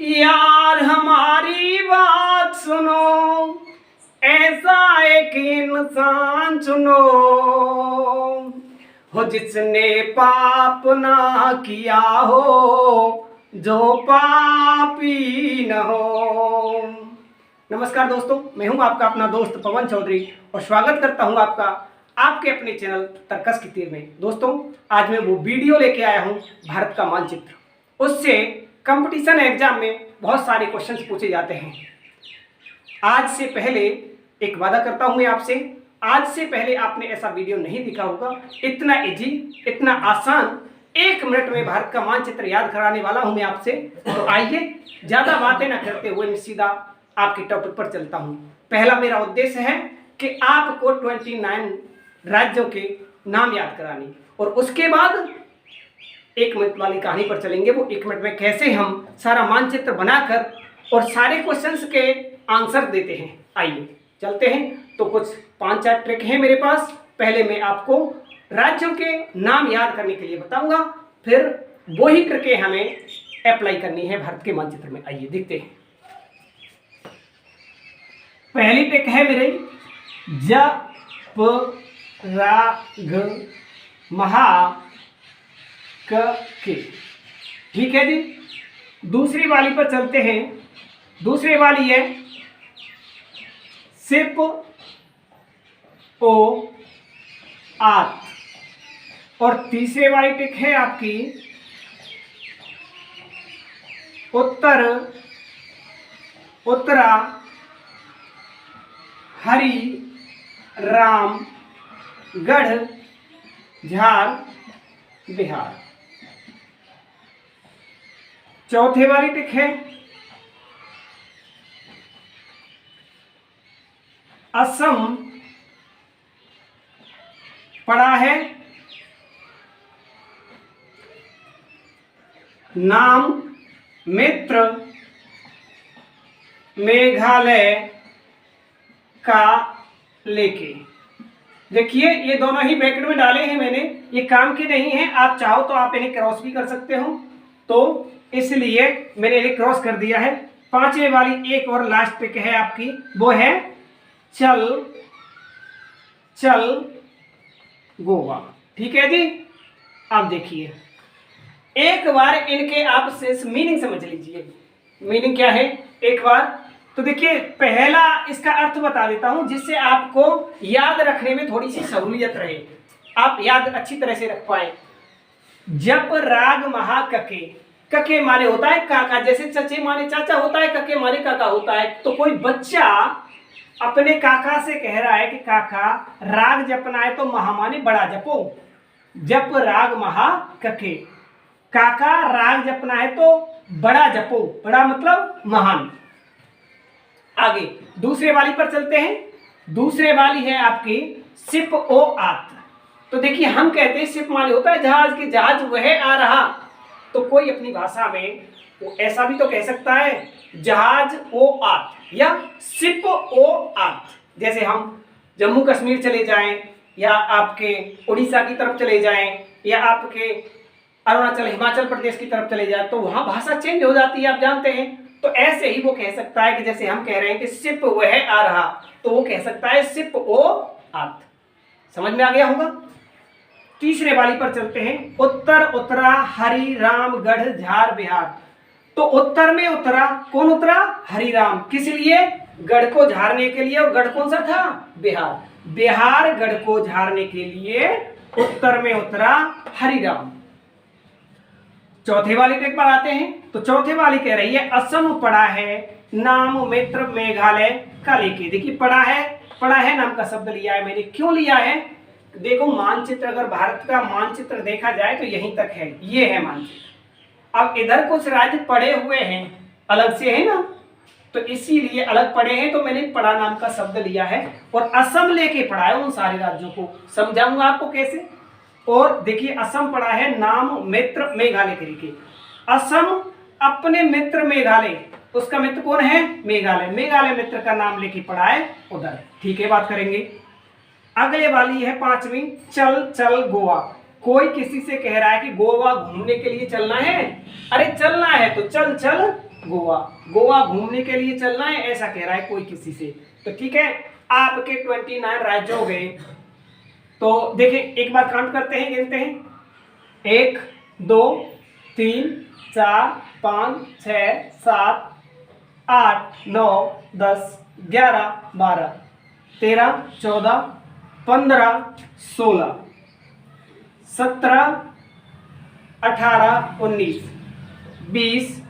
यार हमारी बात सुनो, ऐसा एक इंसान चुनो हो जिसने पाप ना किया हो, जो पापी न हो। नमस्कार दोस्तों, मैं हूं आपका अपना दोस्त पवन चौधरी और स्वागत करता हूं आपका आपके अपने चैनल तर्कस की तीर में। दोस्तों, आज मैं वो वीडियो लेके आया हूं भारत का मानचित्र। उससे कंपटीशन एग्जाम में बहुत सारे क्वेश्चंस पूछे जाते हैं। आज से पहले एक वादा करता हूं मैं आपसे, आज से पहले आपने ऐसा वीडियो नहीं देखा होगा। इतना इजी, इतना आसान 1 मिनट में भारत का मानचित्र याद कराने वाला हूं मैं आपसे। तो आइए ज़्यादा बातें ना करते हुए मैं सीधा आपके टॉपिक पर चलता हूं। पहला मेरा उद्देश्य है कि आपको 29 राज्यों के नाम याद कराने, और उसके बाद 1 मिनट वाली कहानी पर चलेंगे। वो 1 मिनट में कैसे हम सारा मानचित्र बनाकर और सारे क्वेश्चंस के आंसर देते हैं। आइए चलते हैं। तो कुछ 5-4 ट्रिक हैं मेरे पास। पहले मैं आपको राज्यों के नाम याद करने के लिए बताऊंगा, फिर वही ट्रिकें हमें अप्लाई करनी है भारत के मानचित्र में। आइए देखते हैं। पहली ट्रिक है मेरे ज प रा ग महा क के। ठीक है जी। दूसरी वाली पर चलते हैं। दूसरी वाली है सिप ओ आत, और तीसरे वाली टिक है आपकी उत्तर उत्तरा हरि राम गढ़ झार बिहार। चौथे वाली टिक है असम पड़ा है नाम मित्र मेघालय का लेके। देखिए, ये दोनों ही ब्रैकेट में डाले हैं मैंने, ये काम के नहीं है। आप चाहो तो आप इन्हें क्रॉस भी कर सकते हो, तो इसलिए मैंने इन्हें क्रॉस कर दिया है। पांचवे वाली एक और लास्ट पिक है आपकी, वो है चल चल गोवा। ठीक है जी। अब देखिए, एक बार इनके आप से मीनिंग समझ लीजिए। मीनिंग क्या है एक बार तो देखिए, पहला इसका अर्थ बता देता हूं जिससे आपको याद रखने में थोड़ी सी सहूलियत रहे, आप याद अच्छी तरह से रख पाए। जप राग महा कके। कके माने होता है काका, जैसे चचे माने चाचा होता है, कके माने काका होता है। तो कोई बच्चा अपने काका से कह रहा है कि काका राग जपना है तो महा माने बड़ा जपो। जप राग महा कके। काका राग जपना है तो बड़ा जपो। बड़ा मतलब महान। आगे दूसरे वाली पर चलते हैं। दूसरे वाली है आपकी सिप ओ आत। तो देखिए, हम कहते हैं सिप माने होता है जहाज, की जहाज वह आ रहा। तो कोई अपनी भाषा में वो ऐसा भी तो कह सकता है जहाज ओ आत या सिप ओ आत। जैसे हम जम्मू कश्मीर चले जाएं, या आपके उड़ीसा की तरफ चले जाएं, या आपके अरुणाचल हिमाचल प्रदेश की तरफ चले जाएं, तो वहां भाषा चेंज हो जाती है, आप जानते हैं। तो ऐसे ही वो कह सकता है कि जैसे हम कह रहे हैं कि सिप वह आ रहा, तो वो कह सकता है सिप ओ आत। समझ में आ गया होगा। तीसरे वाली पर चलते हैं। उत्तर उत्तरा हरि राम गढ़ झार बिहार। तो उत्तर में उतरा, कौन उतरा? हरि राम। किस लिए? गढ़ को झारने के लिए। और गढ़ कौन सा था? बिहार। बिहार गढ़ को झारने के लिए उत्तर में उतरा हरि राम। चौथे वाली टेक पर आते हैं। तो चौथे वाली कह रही है असम पड़ा है नाम मित्र मेघालय का लेके। देखिए, पड़ा है नाम का शब्द लिया है मैंने। क्यों लिया है? देखो, मानचित्र अगर भारत का मानचित्र देखा जाए तो यहीं तक है, ये है मानचित्र। अब इधर कुछ राज्य पड़े हुए हैं, अलग से है ना, तो इसीलिए अलग पड़े हैं, तो मैंने पड़ा नाम का शब्द लिया है और असम लेके पड़ा है उन सारे राज्यों को। समझाऊंगा आपको कैसे। और देखिए, असम पड़ा है नाम मित्र मेघालय के लिए। असम अपने मित्र मेघालय, उसका मित्र कौन है? मेघालय। मेघालय मित्र का नाम लेके पड़ा है उधर। ठीक है, बात करेंगे। अगले वाली है पांचवी, चल चल गोवा। कोई किसी से कह रहा है कि गोवा घूमने के लिए चलना है। अरे चलना है तो चल चल गोवा। गोवा घूमने के लिए चलना है ऐसा कह रहा है कोई किसी से। तो ठीक है, आपके 29 राज्य हो गए। तो देखिए एक बार काउंट करते हैं, गिनते हैं। 1 2 3 4 5 6 7 8 9 10 11 12 13 14 15 16 17 18 19 20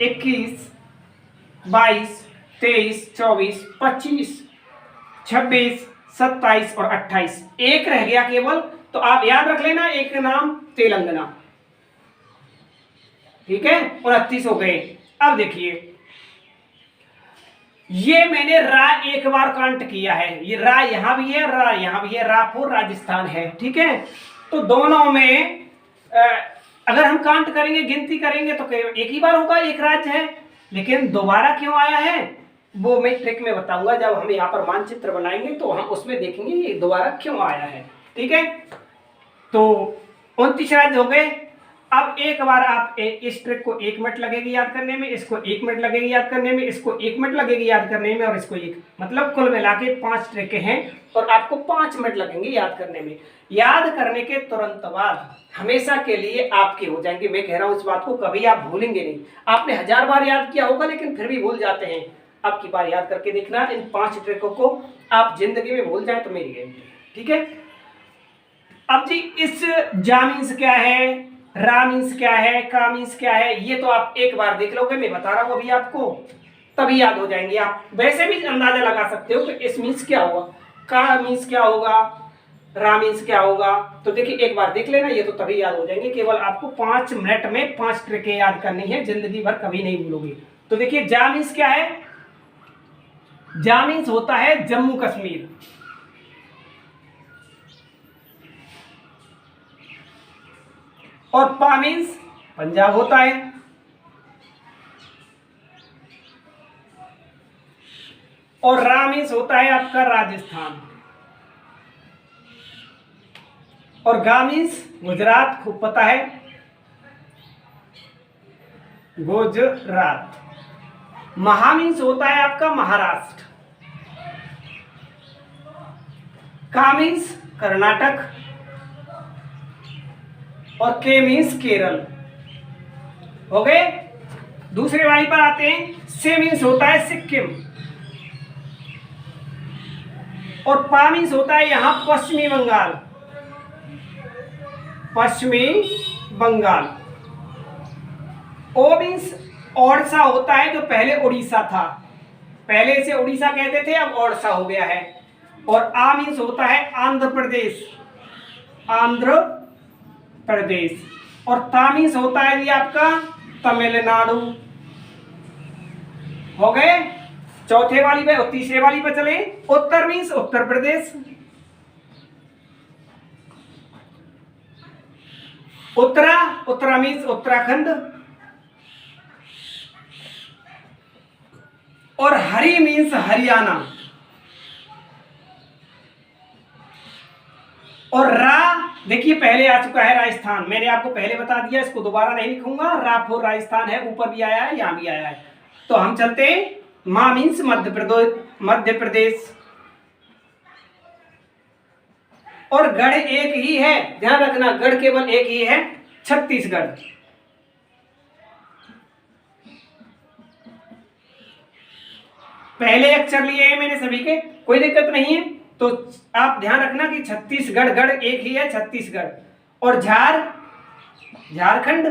21 22 23 24 25 26 27 और 28, एक रह गया केवल। तो आप याद रख लेना, एक का नाम तेलंगाना। ठीक है, 29 हो गए। अब देखिए, ये मैंने रा एक बार काउंट किया है, ये रा यहां भी है, रा यहां भी है, रायपुर राजस्थान है। ठीक है, तो दोनों में अगर हम काउंट करेंगे, गिनती करेंगे तो एक ही बार होगा, एक राज्य है। लेकिन दोबारा क्यों आया है वो मैं ट्रिक में बताऊंगा, जब हम यहाँ पर मानचित्र बनाएंगे तो हम उसमें देखेंगे ये दोबारा क्यों आया है। ठीक है, तो 29 राज्य हो गए। अब एक बार आप इस ट्रिक को 1 मिनट लगेगी याद करने में, इसको 1 मिनट लगेगी याद करने में, इसको 1 मिनट लगेगी याद करने में, और इसको 1, मतलब कुल मिला के 5 ट्रिक हैं और आपको 5 मिनट लगेंगे याद करने में। याद करने के तुरंत बाद हमेशा के लिए आपके हो जाएंगे। मैं कह रहा हूं इस बात को, कभी आप भूलेंगे नहीं। आपने 1000 बार याद किया होगा लेकिन फिर भी भूल जाते हैं। अब की बार याद करके देखना, इन 5 ट्रिकों को आप जिंदगी में भूल जाए तो मेरी गारंटी। ठीक है, अब जी इस जा मीन्स क्या है, रा मीन्स क्या है, का मीन्स क्या है, ये तो आप एक बार देख लोगे, मैं बता रहा हूं अभी आपको, तभी याद हो जाएंगे। आप वैसे भी अंदाजा लगा सकते हो कि इस मीन्स क्या होगा, का मीन्स क्या होगा, रा मीन्स क्या होगा। तो देखिए एक बार देख लेना, ये तो तभी याद हो जाएंगे। केवल आपको 5 मिनट में 5 ट्रिकें याद करनी है, जिंदगी भर कभी नहीं भूलोगे। तो देखिए जा मीन्स क्या है, जा मीन्स होता है जम्मू कश्मीर, और पा मीन्स पंजाब होता है, और रा मीन्स होता है आपका राजस्थान, और गा मीन्स गुजरात, खूब पता है, गुजरात। महा मीन्स होता है आपका महाराष्ट्र, का मीन्स कर्नाटक, और के मीन्स केरल। हो गए। दूसरे वाली पर आते हैं, से मीन्स होता है सिक्किम, और पा मीन्स होता है यहां पश्चिमी बंगाल, पश्चिमी बंगाल। ओ मीन्स ओडिशा होता है, जो पहले उड़ीसा था, पहले इसे उड़ीसा कहते थे, अब ओडिशा हो गया है। और आ मीन्स होता है आंध्र प्रदेश, आंध्र प्रदेश। और ता मीन्स होता है ये आपका तमिलनाडु। हो गए। चौथे वाली पे और तीसरे वाली पे चले। उत्तर मीन्स उत्तर प्रदेश, उत्तरा, उत्तरा मीन्स उत्तराखंड, और हरी मीन्स हरियाणा, और रा देखिए पहले आ चुका है राजस्थान, मैंने आपको पहले बता दिया, इसको दोबारा नहीं लिखूंगा। रायपुर राजस्थान है, ऊपर भी आया है, यहां भी आया है। तो हम चलते हैं, मां मीन्स मध्य प्रदेश, मध्य प्रदेश, और गढ़ एक ही है, ध्यान रखना, गढ़ केवल एक ही है, छत्तीसगढ़। पहले अक्षर लिए हैं मैंने सभी के, कोई दिक्कत नहीं है। तो आप ध्यान रखना कि छत्तीसगढ़, गढ़ एक ही है, छत्तीसगढ़। और झारखंड,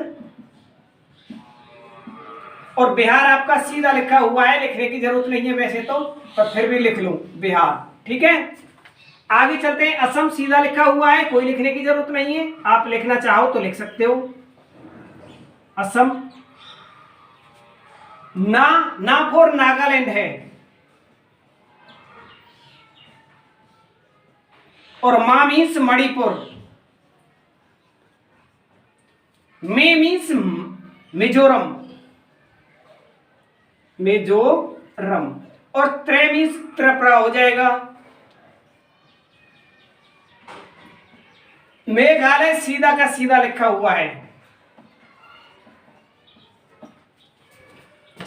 और बिहार आपका सीधा लिखा हुआ है, लिखने की जरूरत नहीं है वैसे तो, पर फिर भी लिख लूं बिहार। ठीक है, आगे चलते हैं। असम सीधा लिखा हुआ है, कोई लिखने की जरूरत नहीं है, आप लिखना चाहो तो लिख सकते हो असम। ना फॉर नागालैंड है, और मा मीन्स मणिपुर, मे मीन्स मिजोरम, मिजोरम, और त्रे मीन्स त्रिपुरा हो जाएगा। मेघालय सीधा का सीधा लिखा हुआ है।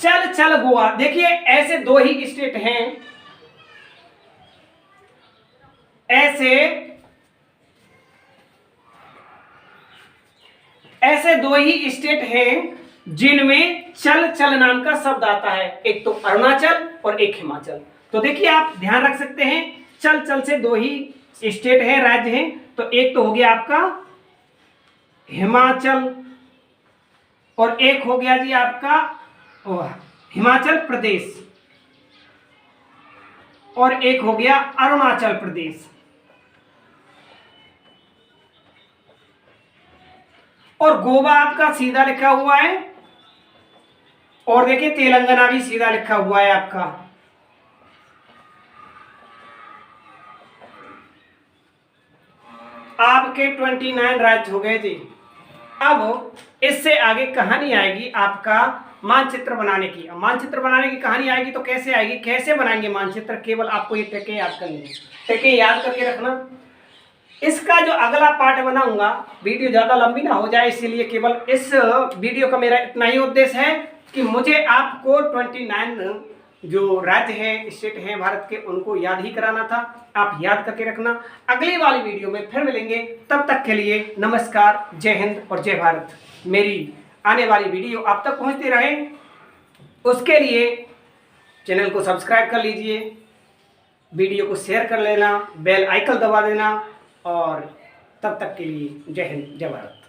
चल चल गोवा, देखिए ऐसे दो ही स्टेट हैं, ऐसे दो ही स्टेट हैं जिनमें चल चल नाम का शब्द आता है, एक तो अरुणाचल और एक हिमाचल। तो देखिए आप ध्यान रख सकते हैं, चल चल से दो ही स्टेट हैं, राज्य हैं। तो एक तो हो गया आपका हिमाचल और एक हो गया जी आपका हिमाचल प्रदेश और एक हो गया अरुणाचल प्रदेश। और गोवा आपका सीधा लिखा हुआ है और देखिए तेलंगाना भी सीधा लिखा हुआ है आपका। आपके 29 राज्य हो गए जी। अब इससे आगे कहानी आएगी आपका मानचित्र बनाने की। मानचित्र बनाने की कहानी आएगी तो कैसे आएगी, कैसे बनाएंगे मानचित्र, केवल आपको ये ट्रिकें याद करनी है। ट्रिकें याद करके रखना। इसका जो अगला पार्ट बनाऊंगा, वीडियो ज़्यादा लंबी ना हो जाए, इसीलिए केवल इस वीडियो का मेरा इतना ही उद्देश्य है कि मुझे आपको 29 जो राज्य हैं, स्टेट हैं भारत के, उनको याद ही कराना था। आप याद करके रखना। अगली वाली वीडियो में फिर मिलेंगे, तब तक के लिए नमस्कार, जय हिंद और जय भारत। मेरी आने वाली वीडियो आप तक पहुंचती रहे, उसके लिए चैनल को सब्सक्राइब कर लीजिए, वीडियो को शेयर कर लेना, बेल आइकन दबा देना और तब तक के लिए जय हिंद जय भारत।